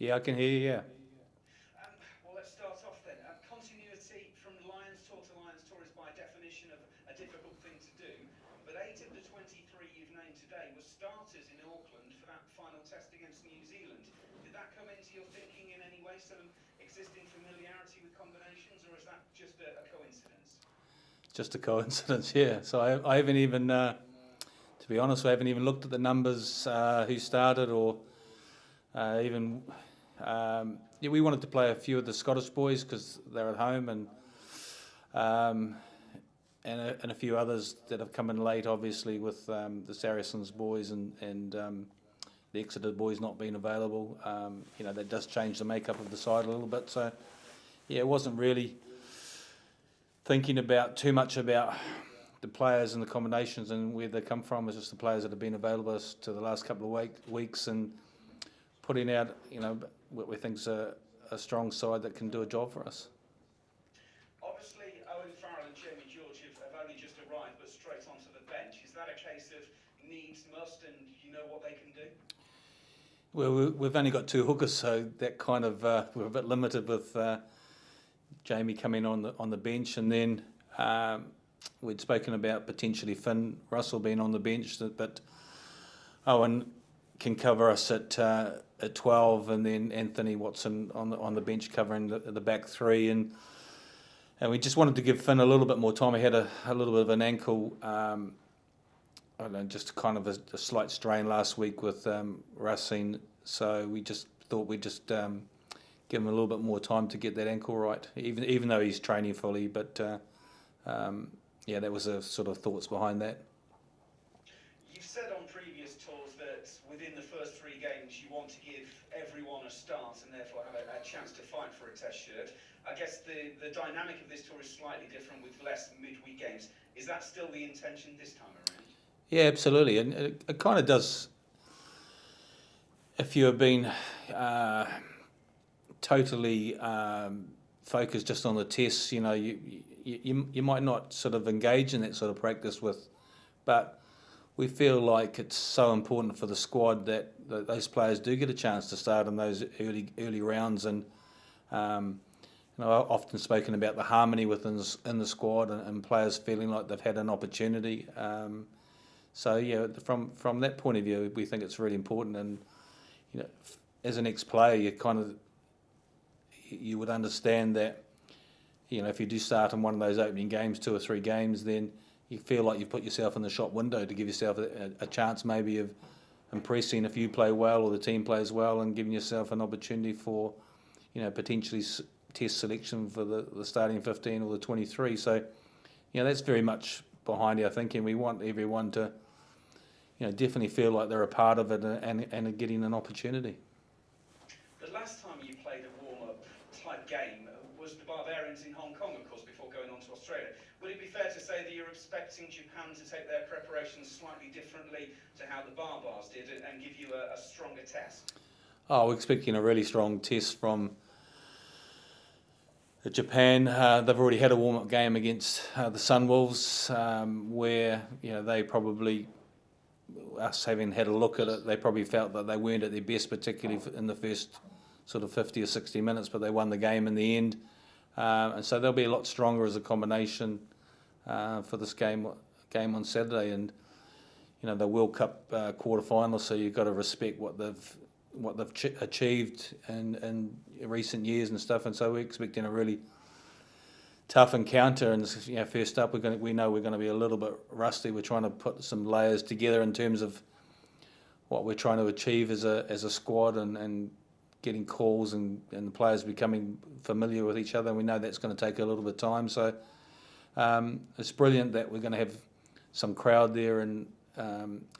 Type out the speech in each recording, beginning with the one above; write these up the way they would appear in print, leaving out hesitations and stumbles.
Yeah, I can hear you, yeah. Well, let's start off then. Continuity from Lions Tour to Lions Tour is by definition a difficult thing to do, but 8 of the 23 you've named today were starters in Auckland for that final test against New Zealand. Did that come into your thinking in any way, some existing familiarity with combinations, or is that just a coincidence? Just a coincidence, yeah. So I haven't even, to be honest, I haven't even looked at the numbers, who started, or even. Yeah, we wanted to play a few of the Scottish boys because they're at home, um, and a few others that have come in late, obviously, with the Saracens boys and the Exeter boys not being available. That does change the makeup of the side a little bit. So, yeah, it wasn't really thinking about too much about the players and the combinations and where they come from. It's just the players that have been available to the last couple of weeks and putting out, what we think is a strong side that can do a job for us. Obviously, Owen Farrell and Jamie George have only just arrived, but straight onto the bench. Is that a case of needs, must, and you know what they can do? Well, we've only got two hookers, so that kind of we're a bit limited with Jamie coming on the bench, and then we'd spoken about potentially Finn Russell being on the bench, but Owen can cover us at 12, and then Anthony Watson on the bench covering the back three, and we just wanted to give Finn a little bit more time. He had a little bit of an ankle, I don't know, just kind of a slight strain last week with Racine, so we just thought we'd just give him a little bit more time to get that ankle right, even though he's training fully. But yeah, that was the sort of thoughts behind that. You've said on previous tours that within the first 3 games you want to give everyone a start and therefore have a chance to fight for a test shirt. I guess the dynamic of this tour is slightly different with less midweek games. Is that still the intention this time around? Yeah, absolutely, and it kind of does. If you have been totally focused just on the tests, you might not sort of engage in that sort of practice but we feel like it's so important for the squad that those players do get a chance to start in those early rounds, and I've often spoken about the harmony in the squad and players feeling like they've had an opportunity. So yeah, from that point of view, we think it's really important, and as an ex-player, you would understand that if you do start in one of those opening games, 2 or 3 games, then you feel like you've put yourself in the shop window to give yourself a chance maybe of impressing if you play well or the team plays well, and giving yourself an opportunity for potentially test selection for the starting 15 or the 23. So that's very much behind our thinking. We want everyone to definitely feel like they're a part of it and getting an opportunity. The last time you played a warm-up type game was the Barbarians in Hong Kong, of course, before going on to Australia. Would it be fair to say that you're expecting Japan to take their preparations slightly differently to how the Barbars did and give you a stronger test? Oh, we're expecting a really strong test from Japan. They've already had a warm-up game against the Sunwolves, where they probably, us having had a look at it, they probably felt that they weren't at their best, particularly in the first sort of 50 or 60 minutes, but they won the game in the end. And so they'll be a lot stronger as a combination for this game on Saturday. And the World Cup quarterfinals, so you've got to respect what they've achieved in recent years and stuff. And so we're expecting a really tough encounter. And first up, we know we're going to be a little bit rusty. We're trying to put some layers together in terms of what we're trying to achieve as a squad, and getting calls and the players becoming familiar with each other. And we know that's going to take a little bit of time. So it's brilliant that we're going to have some crowd there in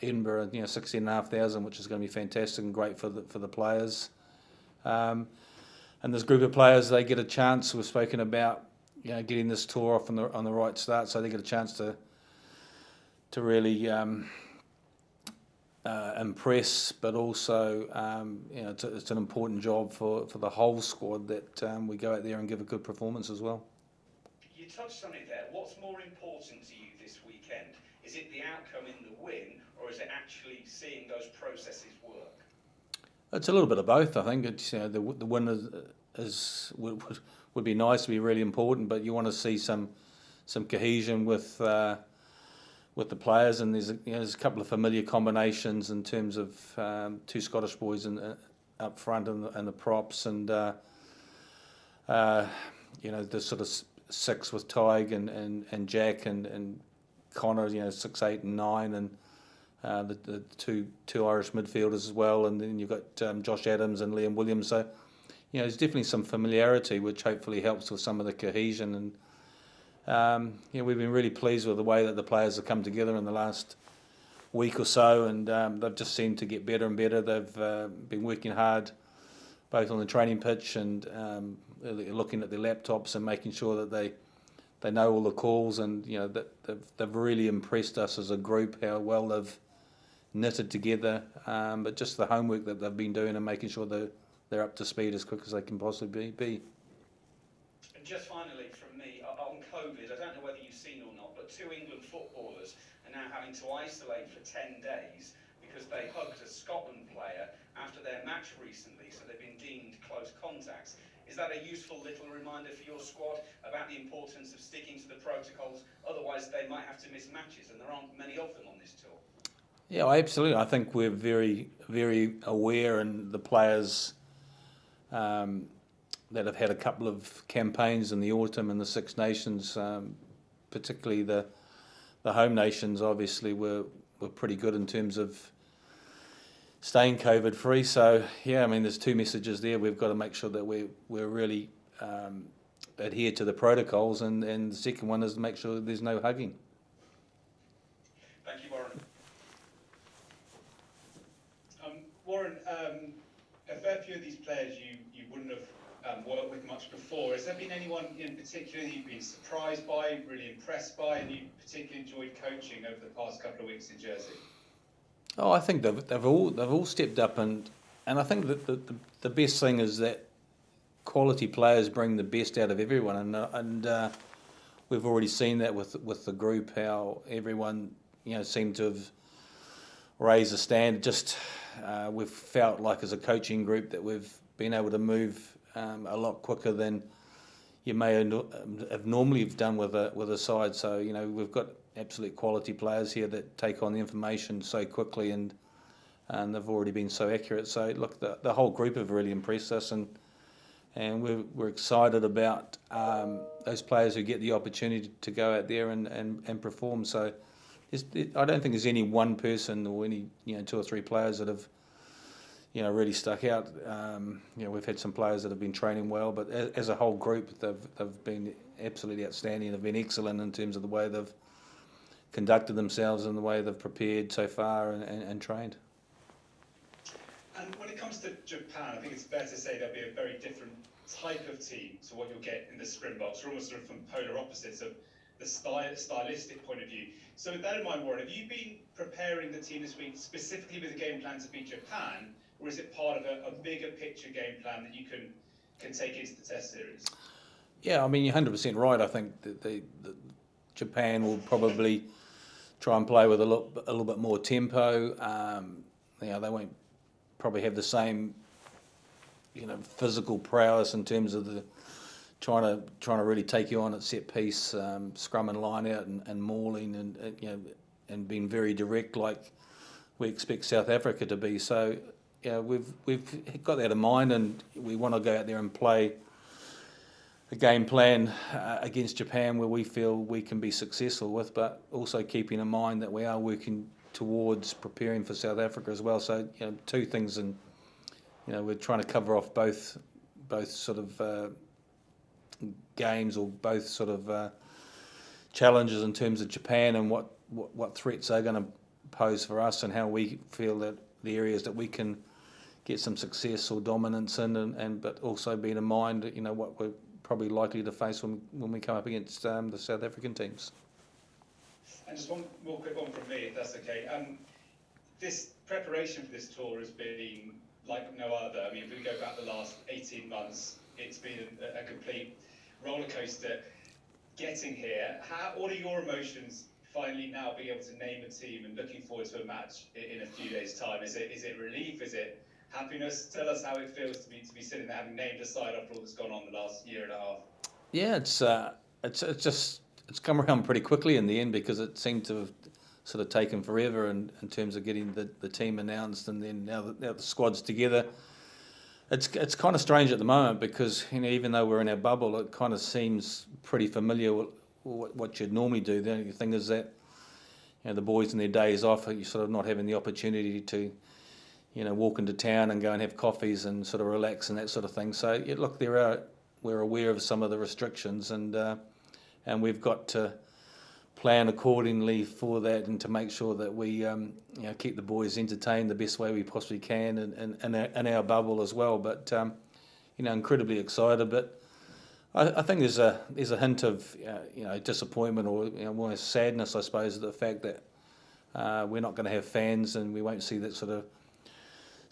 Edinburgh, 16,500, which is going to be fantastic and great for the players. And this group of players, they get a chance. We've spoken about getting this tour off on the right start, so they get a chance to really impress, but also it's an important job for the whole squad that we go out there and give a good performance as well. You touched on it there. What's more important to you this weekend? Is it the outcome in the win, or is it actually seeing those processes work? It's a little bit of both. I think it's the win would be nice, to be really important, but you want to see some cohesion with the players, and there's a couple of familiar combinations in terms of two Scottish boys up front and the props, and the sort of six with Tig and Jack and Connor, 6, 8 and 9, and the two Irish midfielders as well, and then you've got Josh Adams and Liam Williams. So there's definitely some familiarity, which hopefully helps with some of the cohesion. And we've been really pleased with the way that the players have come together in the last week or so, and they've just seemed to get better and better. They've been working hard, both on the training pitch and looking at their laptops and making sure that they know all the calls, and that they've really impressed us as a group, how well they've knitted together. But just the homework that they've been doing and making sure that they're up to speed as quick as they can possibly be. And just finally from me, on COVID, I don't know whether you've seen or not, but 2 England footballers are now having to isolate for 10 days because they hugged a Scotland player after their match recently, so they've been deemed close contacts. Is that a useful little reminder for your squad about the importance of sticking to the protocols? Otherwise, they might have to miss matches, and there aren't many of them on this tour. Yeah, absolutely. I think we're very, very aware, and the players that have had a couple of campaigns in the autumn in the Six Nations, particularly the home nations, obviously were pretty good in terms of staying COVID free. So yeah, I mean, there's 2 messages there. We've got to make sure that we're really adhere to the protocols, and the second one is to make sure that there's no hugging. Thank you, Warren. Warren, a fair few of these players you wouldn't have worked with much before. Has there been anyone in particular that you've been surprised by, really impressed by, and you particularly enjoyed coaching over the past couple of weeks in Jersey? Oh, I think they've all stepped up, and I think that the best thing is that quality players bring the best out of everyone, and we've already seen that with the group, how everyone seemed to have raised the standard. Just we've felt like as a coaching group that we've been able to move a lot quicker than you may have normally done with a side. So we've got absolute quality players here that take on the information so quickly, and they've already been so accurate. So look, the whole group have really impressed us, and we're excited about those players who get the opportunity to go out there and perform. So I don't think there's any one person or any 2 or 3 players that have really stuck out. We've had some players that have been training well, but as a whole group, they've been absolutely outstanding. They've been excellent in terms of the way they've conducted themselves and the way they've prepared so far and trained. And when it comes to Japan, I think it's fair to say there'll be a very different type of team to what you'll get in the Springboks. We're almost sort of from polar opposites of the stylistic point of view. So with that in mind, Warren, have you been preparing the team this week specifically with a game plan to beat Japan, or is it part of a bigger picture game plan that you can take into the Test series? Yeah, I mean, you're 100% right. I think that Japan will probably try and play with a little bit more tempo. They won't probably have the same physical prowess in terms of the trying to really take you on at set piece, scrum and line out and mauling and being very direct like we expect South Africa to be. So we've got that in mind, and we want to go out there and play a game plan against Japan where we feel we can be successful with, but also keeping in mind that we are working towards preparing for South Africa as well. So 2 things, and we're trying to cover off both sort of games, or both sort of challenges in terms of Japan and what threats they're going to pose for us, and how we feel that the areas that we can get some success or dominance in, and but also being in mind what we're probably likely to face when we come up against the South African teams. And just one more quick one from me, if that's okay. This preparation for this tour has been like no other. I mean, if we go back the last 18 months, it's been a complete roller coaster getting here. What are your emotions finally now being able to name a team and looking forward to a match in a few days' time? Is it relief? Is it happiness? Tell us how it feels to be sitting there having named a side after all that's gone on the last year and a half. Yeah, it's come around pretty quickly in the end because it seemed to have sort of taken forever in terms of getting the team announced, and then now the squad's together. It's kind of strange at the moment because even though we're in our bubble, it kind of seems pretty familiar with what you'd normally do. The only thing is that the boys in their days off, you're sort of not having the opportunity to walk into town and go and have coffees and sort of relax and that sort of thing. So look, we're aware of some of the restrictions, and we've got to plan accordingly for that and to make sure that we keep the boys entertained the best way we possibly can, and in our bubble as well. But incredibly excited. But I think there's a hint of disappointment or more sadness, I suppose, at the fact that we're not going to have fans and we won't see that sort of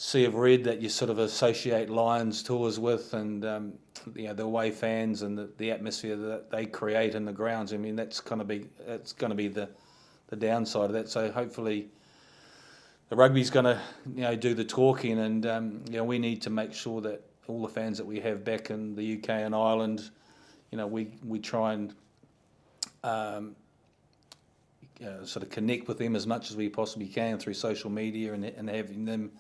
sea of red that you sort of associate Lions tours with, and the away fans and the atmosphere that they create in the grounds. I mean, that's going to be the downside of that. So hopefully the rugby's going to do the talking, and we need to make sure that all the fans that we have back in the UK and Ireland, we try and sort of connect with them as much as we possibly can through social media, and having them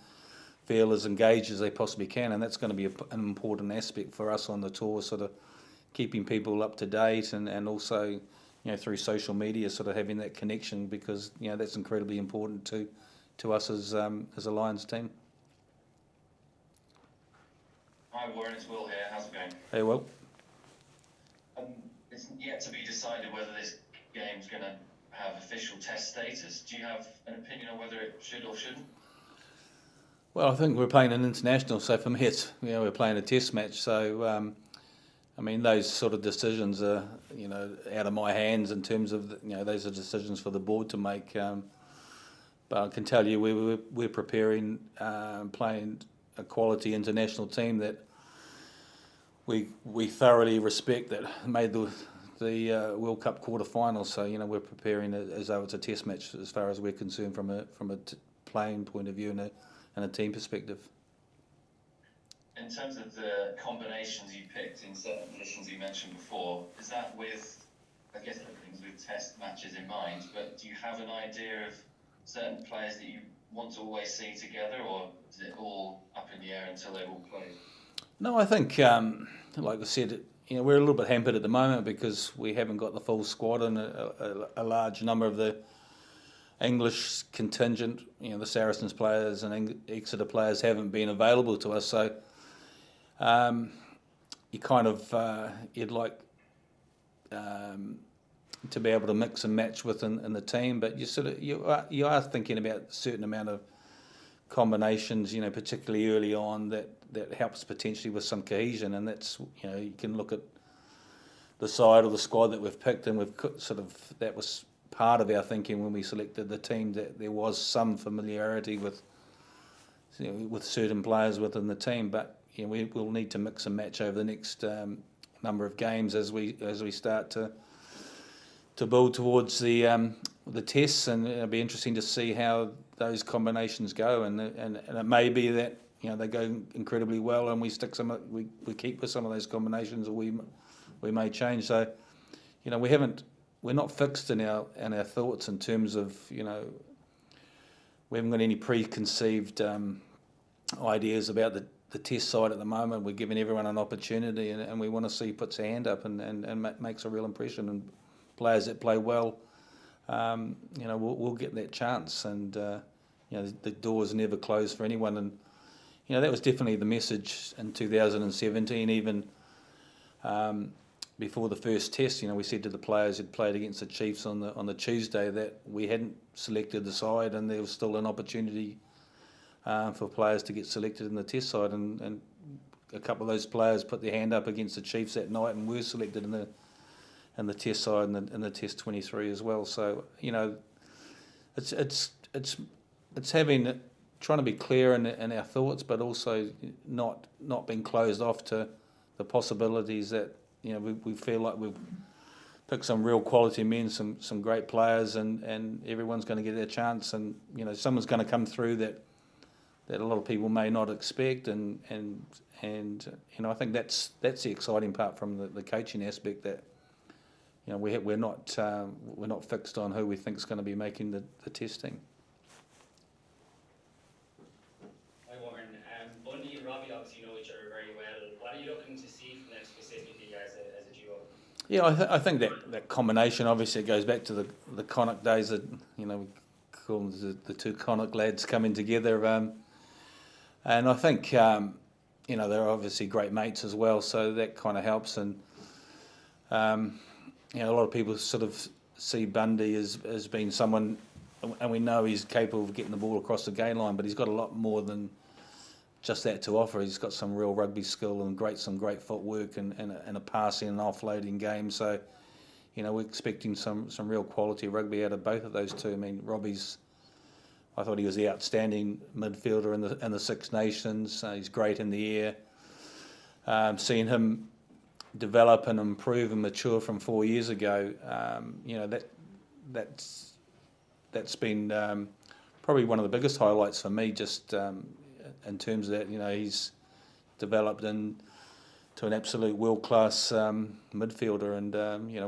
feel as engaged as they possibly can, and that's going to be an important aspect for us on the tour, sort of keeping people up to date, and also through social media, sort of having that connection, because that's incredibly important to us as a Lions team. Hi Warren, it's Will here. How's it going? Hey, Will. It's yet to be decided whether this game's going to have official test status. Do you have an opinion on whether it should or shouldn't? Well, I think we're playing an international, so for me it's we're playing a test match. So I mean, those sort of decisions are out of my hands in terms of those are decisions for the board to make. But I can tell you we're preparing, playing a quality international team that we thoroughly respect, that made the World Cup quarter-final. So we're preparing it as though it's a test match as far as we're concerned from a playing point of view and a team perspective. In terms of the combinations you picked in certain positions you mentioned before, is that with, I guess everything's with test matches in mind, but do you have an idea of certain players that you want to always see together, or is it all up in the air until they've all played? No, I think, like I said, we're a little bit hampered at the moment because we haven't got the full squad, and a large number of the English contingent, the Saracens players and Exeter players haven't been available to us. So you kind of you'd like to be able to mix and match within the team, but you are thinking about a certain amount of combinations, particularly early on, that helps potentially with some cohesion, and that's you can look at the side or the squad that we've picked, and we've that was part of our thinking when we selected the team, that there was some familiarity with certain players within the team, but we will need to mix and match over the next number of games as we start to build towards the tests, and it'll be interesting to see how those combinations go, and it may be that they go incredibly well and we keep with some of those combinations, or we may change. So we're not fixed in our thoughts in terms of we haven't got any preconceived ideas about the test side at the moment. We're giving everyone an opportunity, and we want to see puts a hand up and makes a real impression, and players that play well, we'll get that chance, and the door's never closed for anyone, and that was definitely the message in 2017, even before the first test. We said to the players who'd played against the Chiefs on the Tuesday that we hadn't selected the side, and there was still an opportunity for players to get selected in the test side, and a couple of those players put their hand up against the Chiefs that night and were selected in the test side and in the test 23 as well. So it's trying to be clear in our thoughts, but also not being closed off to the possibilities that we feel like we've picked some real quality men, some great players, and everyone's going to get their chance, and someone's going to come through that a lot of people may not expect, and I think that's the exciting part from the coaching aspect, that we're not fixed on who we think is going to be making the testing. Hi Warren, Bundy and Robbie obviously know each other very well. What are you looking to see from them specifically as a duo? Yeah, I think that combination, obviously it goes back to the Connacht days, that we call them the two Connacht lads coming together, and I think they're obviously great mates as well, so that kind of helps. And a lot of people sort of see Bundy as being someone, and we know he's capable of getting the ball across the game line, but he's got a lot more than just that to offer. He's got some real rugby skill and some great footwork and a passing and offloading game. So, we're expecting some real quality rugby out of both of those two. I mean, I thought he was the outstanding midfielder in the Six Nations. He's great in the air. Seeing him develop and improve and mature from 4 years ago, that's been probably one of the biggest highlights for me, just in terms of that, he's developed into an absolute world-class midfielder, and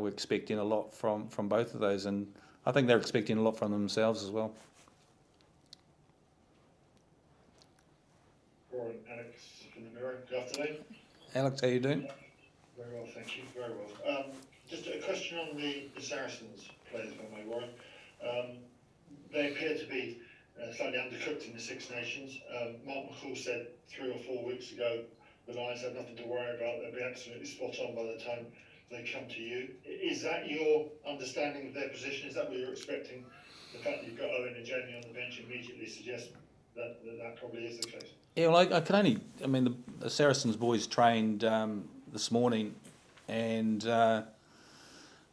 we're expecting a lot from both of those, and I think they're expecting a lot from themselves as well. Warren, Alex from the Mirror. Good afternoon. Alex, how you doing? Very well, thank you. Very well. Just a question on the Saracens players, if I may, Warren. They appear to be slightly undercooked in the Six Nations. Mark McCall said 3 or 4 weeks ago the Lions have nothing to worry about. They'll be absolutely spot on by the time they come to you. Is that your understanding of their position? Is that what you're expecting? The fact that you've got Owen and Jamie on the bench immediately suggests that probably is the case. Yeah, well, I mean, the Saracens boys trained this morning, and I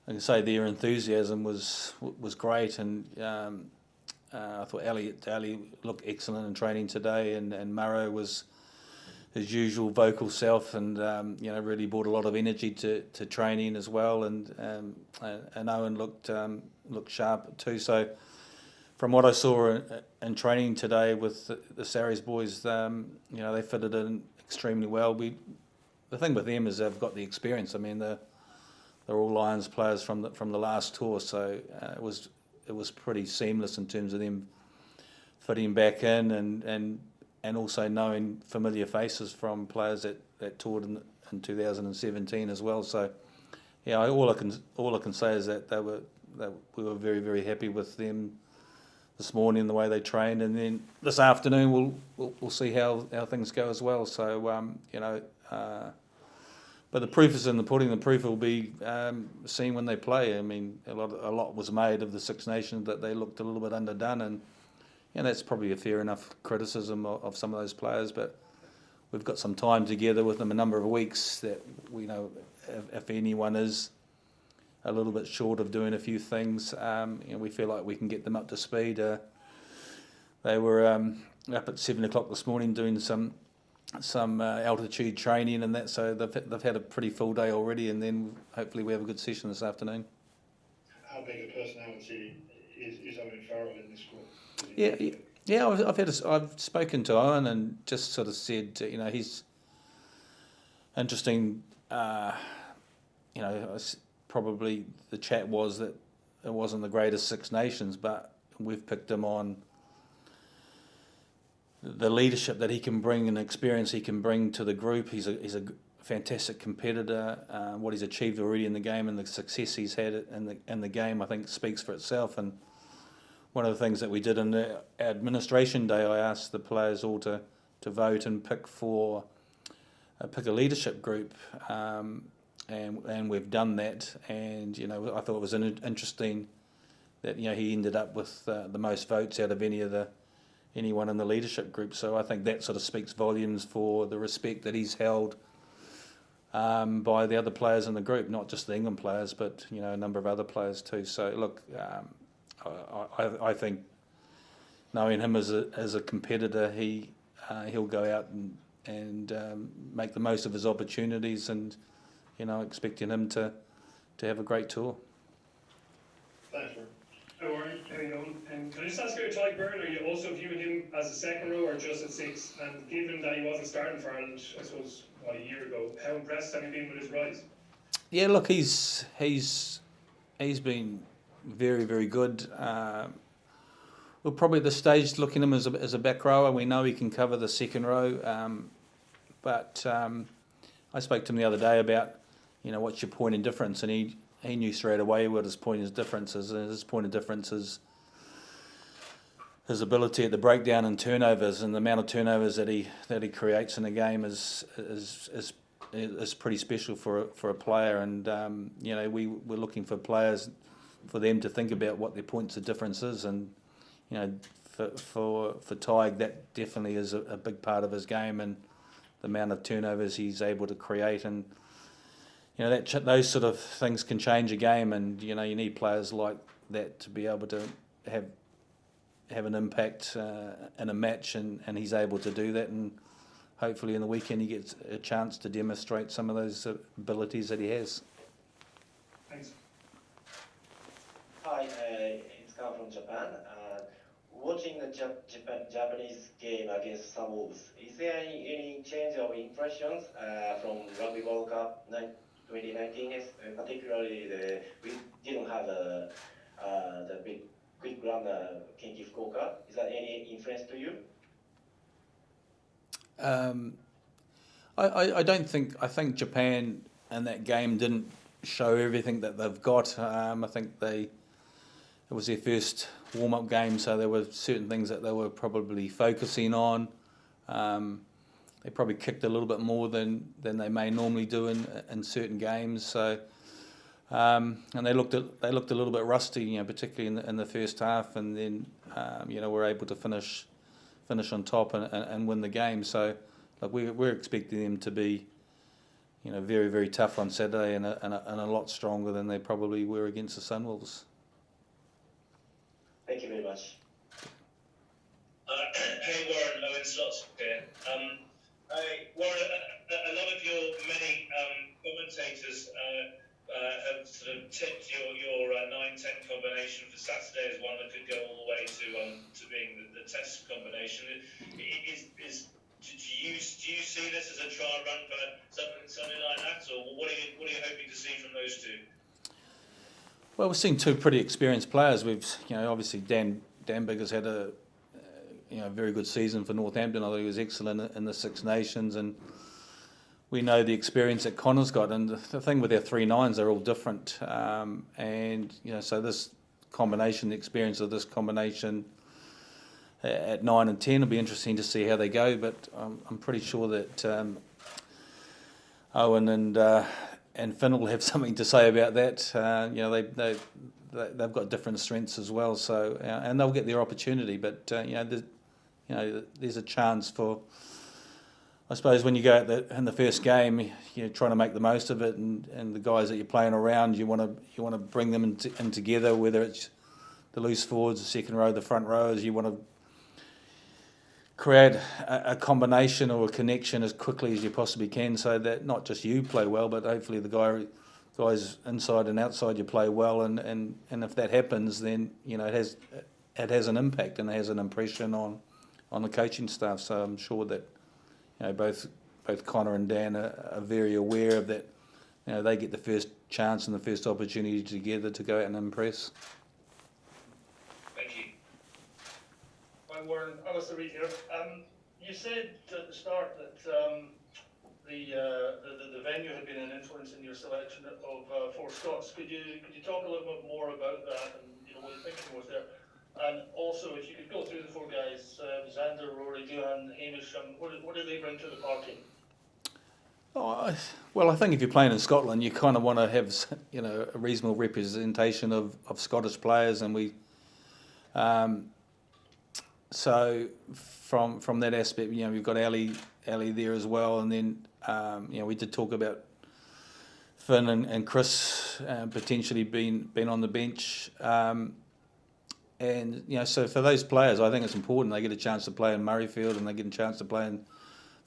can say their enthusiasm was great, and I thought Elliot Daly looked excellent in training today, and Murrow was his usual vocal self, and really brought a lot of energy to training as well, and Owen looked sharp too. So from what I saw in training today with the Sarries boys, they fitted in extremely well. The thing with them is they've got the experience. I mean, they're all Lions players from the last tour, so it was pretty seamless in terms of them fitting back in, and also knowing familiar faces from players that toured in 2017 as well. So, yeah, all I can say is that we were very, very happy with them this morning, the way they trained, and then this afternoon we'll see how things go as well. So but the proof is in the pudding. The proof will be seen when they play. I mean, a lot was made of the Six Nations that they looked a little bit underdone, and that's probably a fair enough criticism of some of those players. But we've got some time together with them, a number of weeks, that we know if anyone is a little bit short of doing a few things, we feel like we can get them up to speed. They were up at 7 o'clock this morning doing some altitude training and that, so they've had a pretty full day already, and then hopefully we have a good session this afternoon. How big a personality is Owen Farrell in this squad? Yeah. I've spoken to Owen and just sort of said, he's interesting. Probably the chat was that it wasn't the greatest Six Nations, but we've picked him on the leadership that he can bring and experience he can bring to the group. He's a fantastic competitor. What he's achieved already in the game and the success he's had in the game, I think, speaks for itself. And one of the things that we did in the administration day, I asked the players all to vote and pick a leadership group. And we've done that, and I thought it was interesting that he ended up with the most votes out of anyone in the leadership group. So I think that sort of speaks volumes for the respect that he's held by the other players in the group, not just the England players, but a number of other players too. So look, I think knowing him as a competitor, he'll go out and make the most of his opportunities, and expecting him to have a great tour. Thanks, Warren. Hey, Warren. how you doing? Can I just ask about Ty Byrne? Are you also viewing him as a second row or just at 6? And given that he wasn't starting for Ireland, I suppose, a year ago, how impressed have you been with his rise? Yeah, look, he's been very, very good. We're probably at the stage looking at him as a back rower. We know he can cover the second row, but I spoke to him the other day about, what's your point of difference, and he knew straight away what his point of difference is. And his point of difference is his ability at the breakdown and turnovers, and the amount of turnovers that he creates in a game is pretty special for a player. And we're looking for players, for them to think about what their points of difference is, and for Tig, that definitely is a big part of his game, and the amount of turnovers he's able to create, and those sort of things can change a game, and you need players like that to be able to have an impact in a match, and he's able to do that, and hopefully in the weekend he gets a chance to demonstrate some of those abilities that he has. Thanks. Hi, it's Khan from Japan. Watching the Japanese game against Samoas, is there any change of impressions from Rugby World Cup 2019? Particularly, we didn't have the big quick runner Kenki Fukuoka. Is that any influence to you? I don't think. I think Japan in that game didn't show everything that they've got. I think it was their first warm-up game, so there were certain things that they were probably focusing on. They probably kicked a little bit more than they may normally do in certain games. So, and they looked a little bit rusty, particularly in the first half, and then were able to finish on top and win the game. So, like we're expecting them to be, very, very tough on Saturday, and a lot stronger than they probably were against the Sunwolves. Thank you very much. Hey Warren, Owen Slots here. Warren, a lot of your many commentators have sort of tipped your 9-10 combination for Saturday as one that could go all the way to being the test combination. Do you see this as a trial run for something like that, or what are you hoping to see from those two? Well, we've seen two pretty experienced players. We've, obviously Dan Bigger's had a very good season for Northampton. I thought he was excellent in the Six Nations, and we know the experience that Connor's got. And the thing with our 3-9s, they're all different, and so this combination, the experience of this combination at 9 and 10 will be interesting to see how they go. But I'm pretty sure that Owen and Finn will have something to say about that. They've got different strengths as well, so and they'll get their opportunity. But there's a chance for, I suppose, when you go out in the first game, you're trying to make the most of it, and the guys that you're playing around, you want to bring them in together, whether it's the loose forwards, the second row, the front rows. You want to create a combination or a connection as quickly as you possibly can, so that not just you play well, but hopefully the guys inside and outside you play well, and if that happens, then it has an impact and it has an impression on the coaching staff. So I'm sure that both Connor and Dan are very aware of that. They get the first chance and the first opportunity together to go out and impress. Thank you. Hi Warren, Alistair Reid here. You said at the start that the venue had been an influence in your selection of 4 Scots. Could you talk a little bit more about that, and what your thinking was there? And also, if you could go through the 4 guys, Xander, Rory, Duhan, Hamish, what do they bring to the party? Well, I think if you're playing in Scotland, you kind of want to have a reasonable representation of Scottish players, and we. So from that aspect, we've got Ali there as well, and then we did talk about Finn and Chris potentially being on the bench, and so for those players, I think it's important they get a chance to play in Murrayfield, and they get a chance to play in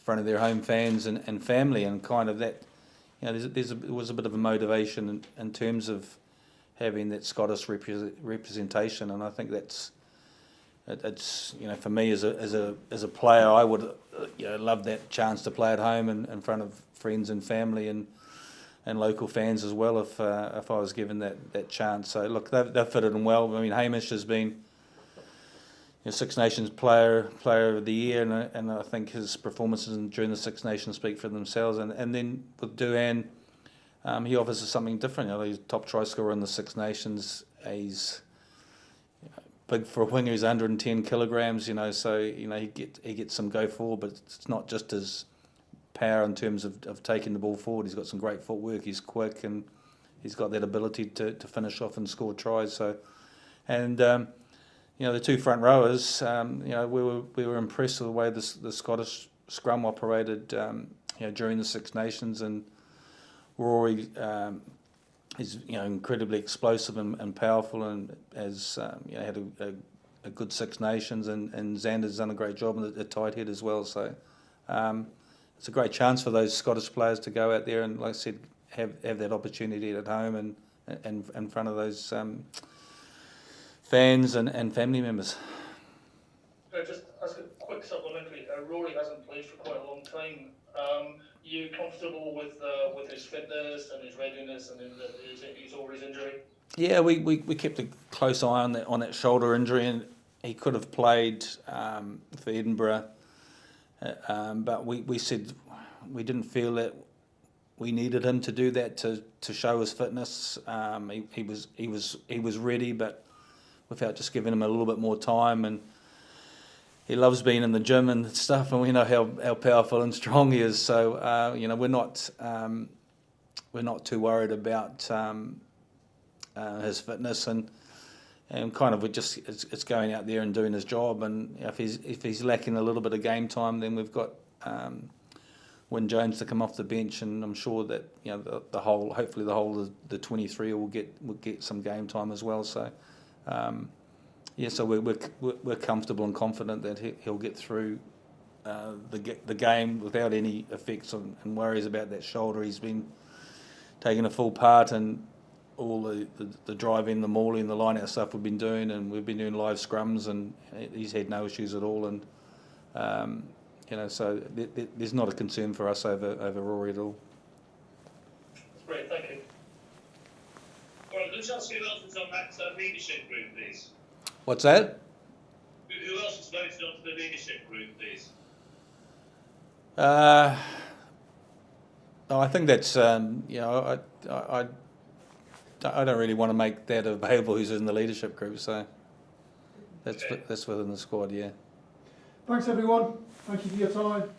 front of their home fans and family, and kind of that. There was a bit of a motivation in terms of having that Scottish representation, and I think it's for me as a player, I would love that chance to play at home in front of friends and family and local fans as well if I was given that chance. So look, they've fitted in well. I mean, Hamish has been Six Nations player of the year, and I think his performances during the Six Nations speak for themselves. And then with Duan, he offers us something different. He's top try scorer in the Six Nations. He's big for a winger. He's 110 kilograms. So he gets some go forward, but it's not just his power in terms of taking the ball forward. He's got some great footwork. He's quick, and he's got that ability to finish off and score tries. So, and the two front rowers, we were impressed with the way the Scottish scrum operated, during the Six Nations, and Rory is incredibly explosive and powerful, and has had a good Six Nations, and Xander's done a great job in the tight head as well. So it's a great chance for those Scottish players to go out there and, like I said, have that opportunity at home and in front of those fans and family members. Just ask a quick supplementary. Rory hasn't played for quite a long time. You comfortable with his fitness and his readiness and he's over his injury? Yeah, we kept a close eye on that shoulder injury, and he could have played for Edinburgh, but we said we didn't feel that we needed him to do that to show his fitness. He was ready, but without just giving him a little bit more time. And he loves being in the gym and stuff, and we know how powerful and strong he is. So we're not too worried about his fitness, and kind of it's going out there and doing his job. And if he's lacking a little bit of game time, then we've got Wyn Jones to come off the bench, and I'm sure that hopefully the whole of the 23 will get some game time as well. So. So we're comfortable and confident that he'll get through the game without any effects and worries about that shoulder. He's been taking a full part in all the driving, the mauling, the line-out stuff we've been doing, and we've been doing live scrums, and he's had no issues at all. And so there's not a concern for us over Rory at all. That's great, thank you. Well, let's ask who else is on that leadership group, please. What's that? Who else is voted onto the leadership group, please? I think that's I don't really want to make that available who's in the leadership group, so that's within the squad. Yeah. Thanks everyone. Thank you for your time.